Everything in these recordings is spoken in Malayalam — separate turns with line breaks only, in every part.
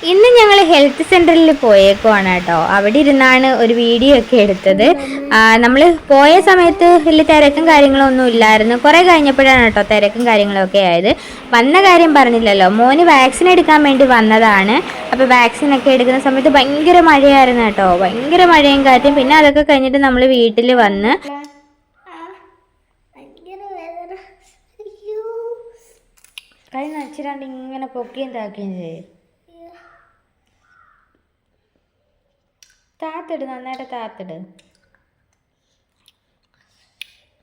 ഇന്ന് ഞങ്ങൾ ഹെൽത്ത് സെൻ്ററിൽ പോയേക്കുവാണ് കേട്ടോ. അവിടെ ഇരുന്നാണ് ഒരു വീഡിയോ ഒക്കെ എടുത്തത്. നമ്മൾ പോയ സമയത്ത് വലിയ തിരക്കും കാര്യങ്ങളൊന്നും ഇല്ലായിരുന്നു. കുറേ കഴിഞ്ഞപ്പോഴാണ് കേട്ടോ തിരക്കും കാര്യങ്ങളൊക്കെ ആയത്. വന്ന കാര്യം പറഞ്ഞില്ലല്ലോ, മോന് വാക്സിൻ എടുക്കാൻ വേണ്ടി വന്നതാണ്. അപ്പോൾ വാക്സിനൊക്കെ എടുക്കുന്ന സമയത്ത് ഭയങ്കര മഴയായിരുന്നു കേട്ടോ, ഭയങ്കര മഴയും കാറ്റും. പിന്നെ അതൊക്കെ കഴിഞ്ഞിട്ട് നമ്മൾ വീട്ടിൽ വന്ന് കൈ നച്ചിരാണ്ട് ഇങ്ങനെ പൊക്കിയും താക്കുകയും ചെയ്യും. താത്തിട്, നന്നായിട്ട് താത്തിട്.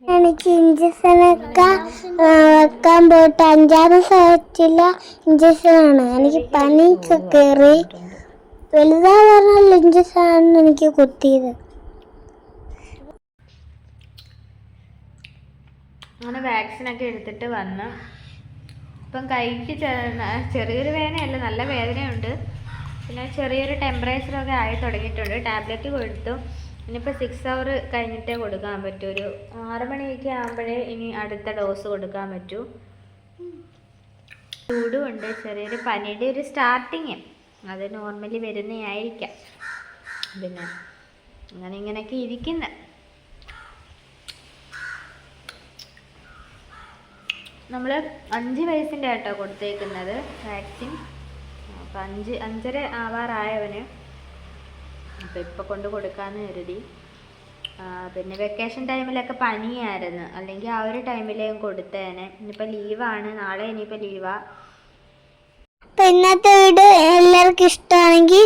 എനിക്ക് ഇഞ്ചക്ഷനൊക്കെ വെക്കാൻ പോയിട്ട് 5-6 ദിവസമായിട്ടില്ല. ഇഞ്ചക്ഷനാണ്. എനിക്ക് പനിയൊക്കെ കയറി വലുതാ പറഞ്ഞാൽ ഇഞ്ചക്ഷനാണ് എനിക്ക് കുത്തിയത്.
അങ്ങനെ വാക്സിനൊക്കെ എടുത്തിട്ട് വന്ന് ഇപ്പം കൈക്ക് ചെറിയൊരു വേദനയല്ല, നല്ല വേദനയുണ്ട്. പിന്നെ ചെറിയൊരു ടെമ്പറേച്ചറൊക്കെ ആയി തുടങ്ങിയിട്ടുണ്ട്. ടാബ്ലറ്റ് കൊടുത്തു. ഇനിയിപ്പോൾ 6 hour കഴിഞ്ഞിട്ടേ കൊടുക്കാൻ പറ്റൂ. ഒരു 6 മണിയൊക്കെ ആകുമ്പോഴേ ഇനി അടുത്ത ഡോസ് കൊടുക്കാൻ പറ്റൂ. ചൂടുമുണ്ട്, ചെറിയൊരു പനിയുടെ ഒരു സ്റ്റാർട്ടിങ്. അത് നോർമലി വരുന്നതായിരിക്കാം. പിന്നെ ഇങ്ങനെയൊക്കെ ഇരിക്കുന്നത്. നമ്മൾ 5 വയസ്സിൻ്റെ ആട്ടോ കൊടുത്തേക്കുന്നത് വാക്സിൻ. അപ്പം 5-5.5 ആവാറായവന്. അപ്പം ഇപ്പോൾ കൊണ്ട് കൊടുക്കാമെന്ന് കരുതി. പിന്നെ വെക്കേഷൻ ടൈമിലൊക്കെ പനിയായിരുന്നു, അല്ലെങ്കിൽ ആ ഒരു ടൈമിലേയും കൊടുത്തേനെ. ഇനിയിപ്പോൾ ലീവാണ്, നാളെ ഇനിയിപ്പോൾ ലീവാ.
അപ്പം ഇന്നത്തെ വീഡിയോ എല്ലാവർക്കും ഇഷ്ടമാണെങ്കിൽ